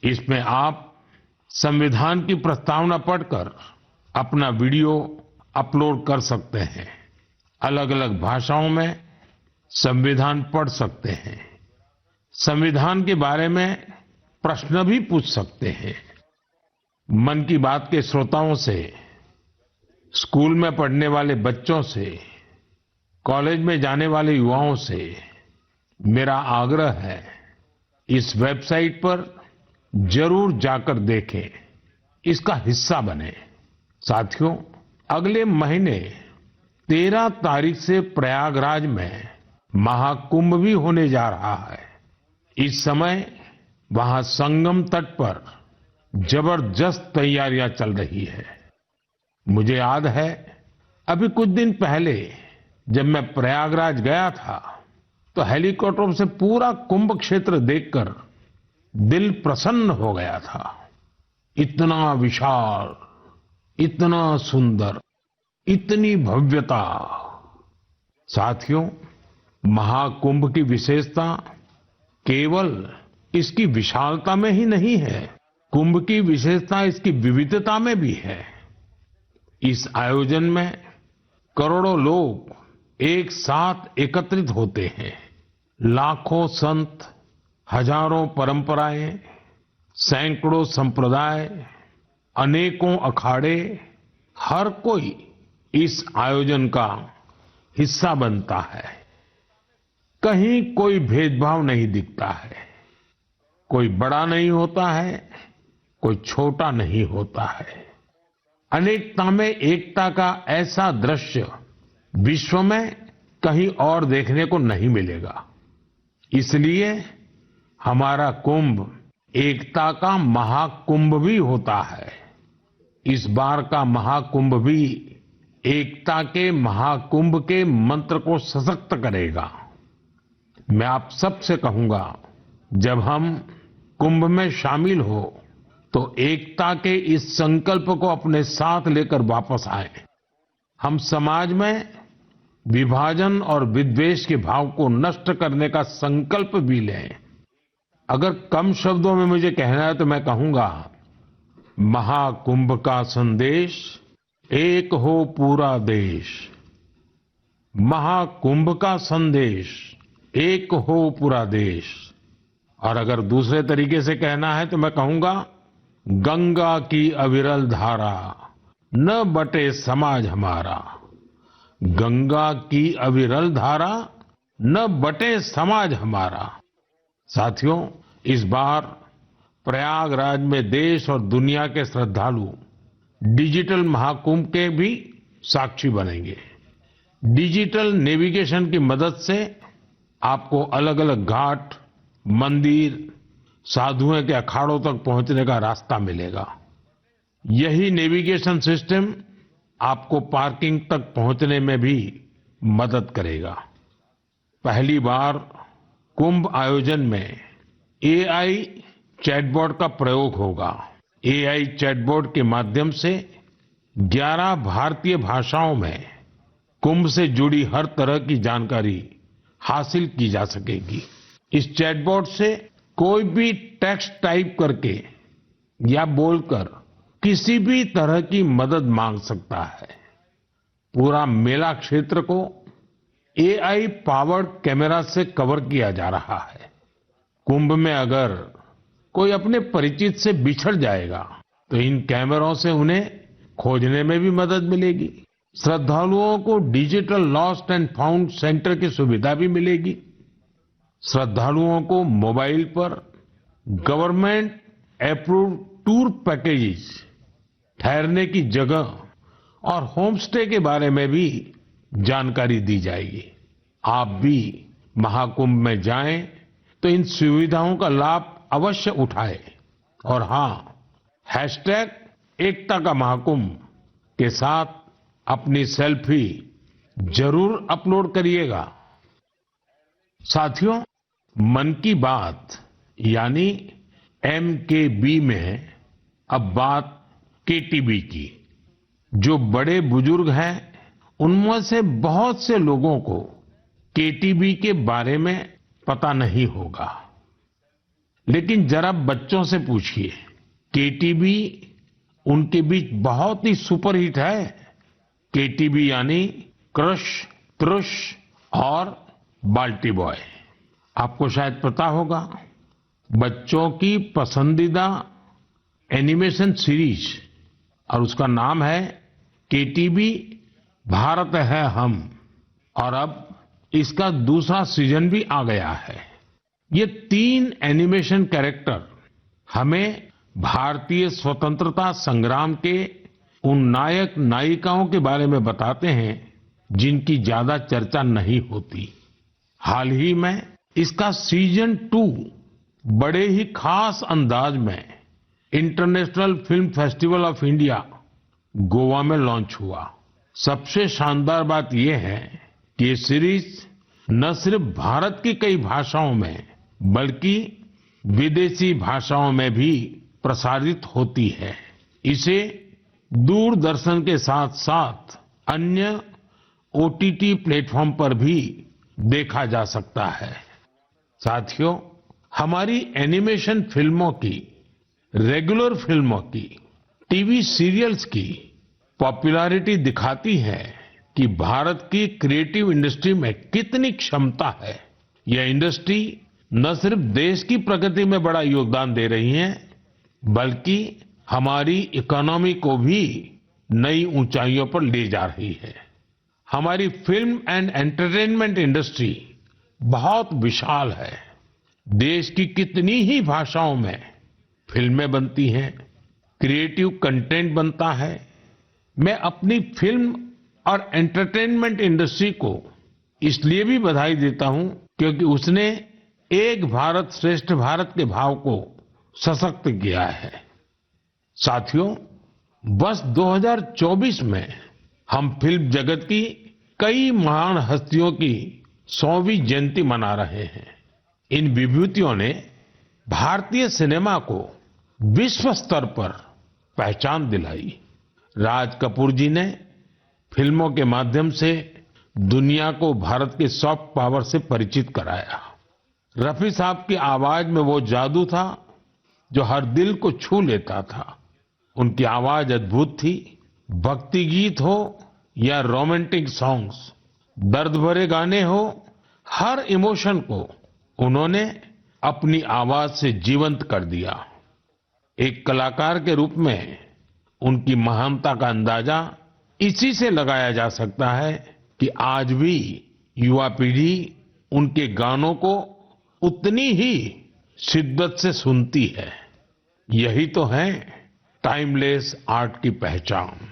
इसमें आप संविधान की प्रस्तावना पढ़कर अपना वीडियो अपलोड कर सकते हैं। अलग अलग भाषाओं में संविधान पढ़ सकते हैं। संविधान के बारे में प्रश्न भी पूछ सकते हैं। मन की बात के श्रोताओं से, स्कूल में पढ़ने वाले बच्चों से, कॉलेज में जाने वाले युवाओं से मेरा आग्रह है, इस वेबसाइट पर जरूर जाकर देखें, इसका हिस्सा बने। साथियों, अगले महीने 13 तारीख से प्रयागराज में महाकुंभ भी होने जा रहा है। इस समय वहां संगम तट पर जबरदस्त तैयारियां चल रही है। मुझे याद है, अभी कुछ दिन पहले जब मैं प्रयागराज गया था तो हेलीकॉप्टर से पूरा कुंभ क्षेत्र देखकर दिल प्रसन्न हो गया था। इतना विशाल, इतना सुंदर, इतनी भव्यता। साथियों, महाकुंभ की विशेषता केवल इसकी विशालता में ही नहीं है, कुंभ की विशेषता इसकी विविधता में भी है। इस आयोजन में करोड़ों लोग एक साथ एकत्रित होते हैं। लाखों संत, हजारों परंपराएं, सैकड़ों संप्रदाय, अनेकों अखाड़े, हर कोई इस आयोजन का हिस्सा बनता है। कहीं कोई भेदभाव नहीं दिखता है। कोई बड़ा नहीं होता है, कोई छोटा नहीं होता है। अनेकता में एकता का ऐसा दृश्य विश्व में कहीं और देखने को नहीं मिलेगा। इसलिए हमारा कुंभ एकता का महाकुंभ भी होता है। इस बार का महाकुंभ भी एकता के महाकुंभ के मंत्र को सशक्त करेगा। मैं आप सबसे कहूंगा, जब हम कुंभ में शामिल हो तो एकता के इस संकल्प को अपने साथ लेकर वापस आए। हम समाज में विभाजन और विद्वेष के भाव को नष्ट करने का संकल्प भी लें। अगर कम शब्दों में मुझे कहना है तो मैं कहूंगा, महाकुंभ का संदेश, एक हो पूरा देश। महाकुंभ का संदेश, एक हो पूरा देश। और अगर दूसरे तरीके से कहना है तो मैं कहूंगा, गंगा की अविरल धारा, न बटे समाज हमारा। गंगा की अविरल धारा, न बटे समाज हमारा। साथियों, इस बार प्रयागराज में देश और दुनिया के श्रद्धालु डिजिटल महाकुंभ के भी साक्षी बनेंगे। डिजिटल नेविगेशन की मदद से आपको अलग अलग घाट, मंदिर, साधुओं के अखाड़ों तक पहुंचने का रास्ता मिलेगा। यही नेविगेशन सिस्टम आपको पार्किंग तक पहुंचने में भी मदद करेगा। पहली बार कुंभ आयोजन में एआई चैटबॉट का प्रयोग होगा। एआई चैटबॉट के माध्यम से 11 भारतीय भाषाओं में कुंभ से जुड़ी हर तरह की जानकारी हासिल की जा सकेगी। इस चैटबॉट से कोई भी टेक्स्ट टाइप करके या बोलकर किसी भी तरह की मदद मांग सकता है। पूरा मेला क्षेत्र को एआई पावर्ड कैमरा से कवर किया जा रहा है। कुंभ में अगर कोई अपने परिचित से बिछड़ जाएगा तो इन कैमरों से उन्हें खोजने में भी मदद मिलेगी। श्रद्धालुओं को digital lost and found centre की सुविधा भी मिलेगी। श्रद्धालुओं को मोबाइल पर गवर्नमेंट अप्रूव्ड टूर पैकेजेस, ठहरने की जगह और होम स्टे के बारे में भी जानकारी दी जाएगी। आप भी महाकुंभ में जाएं तो इन सुविधाओं का लाभ अवश्य उठाएं। और हाँ, #एकता का महाकुंभ के साथ अपनी सेल्फी जरूर अपलोड करिएगा। साथियों, मन की बात यानी MKB में अब बात KTB की। जो बड़े बुजुर्ग हैं, उनमें से बहुत से लोगों को KTB के बारे में पता नहीं होगा, लेकिन जरा बच्चों से पूछिए, केटीबी उनके बीच बहुत ही सुपरहिट है। केटीबी यानी क्रश, क्रुश और बाल्टी बॉय। आपको शायद पता होगा, बच्चों की पसंदीदा एनिमेशन सीरीज और उसका नाम है केटीबी भारत है हम। और अब इसका दूसरा सीजन भी आ गया है। ये 3 एनिमेशन कैरेक्टर हमें भारतीय स्वतंत्रता संग्राम के उन नायक नायिकाओं के बारे में बताते हैं जिनकी ज्यादा चर्चा नहीं होती। हाल ही में इसका सीजन 2 बड़े ही खास अंदाज में international film festival of India Goa में लॉन्च हुआ। सबसे शानदार बात यह है कि ये सीरीज न सिर्फ भारत की कई भाषाओं में बल्कि विदेशी भाषाओं में भी प्रसारित होती है। इसे दूरदर्शन के साथ साथ अन्य ओटीटी प्लेटफॉर्म पर भी देखा जा सकता है। साथियों, हमारी एनिमेशन फिल्मों की, रेगुलर फिल्मों की, टीवी सीरियल्स की पॉपुलैरिटी दिखाती है कि भारत की क्रिएटिव इंडस्ट्री में कितनी क्षमता है। यह इंडस्ट्री न सिर्फ देश की प्रगति में बड़ा योगदान दे रही है, बल्कि हमारी इकोनॉमी को भी नई ऊंचाइयों पर ले जा रही है। हमारी फिल्म एंड एंटरटेनमेंट इंडस्ट्री बहुत विशाल है। देश की कितनी ही भाषाओं में फिल्में बनती हैं, क्रिएटिव कंटेंट बनता है। मैं अपनी फिल्म और एंटरटेनमेंट इंडस्ट्री को इसलिए भी बधाई देता हूं क्योंकि उसने एक भारत श्रेष्ठ भारत के भाव को सशक्त किया है। साथियों, वर्ष 2024 में हम फिल्म जगत की कई महान हस्तियों की 100वीं जयंती मना रहे हैं। इन विभूतियों ने भारतीय सिनेमा को विश्व स्तर पर पहचान दिलाई। राज कपूर जी ने फिल्मों के माध्यम से दुनिया को भारत के सॉफ्ट पावर से परिचित कराया। रफी साहब की आवाज में वो जादू था जो हर दिल को छू लेता था। उनकी आवाज अद्भुत थी। भक्ति गीत हो या रोमांटिक सॉन्ग्स, दर्द भरे गाने हो, हर इमोशन को उन्होंने अपनी आवाज से जीवंत कर दिया। एक कलाकार के रूप में उनकी महानता का अंदाजा इसी से लगाया जा सकता है कि आज भी युवा पीढ़ी उनके गानों को उतनी ही शिद्दत से सुनती है। यही तो है टाइमलेस आर्ट की पहचान।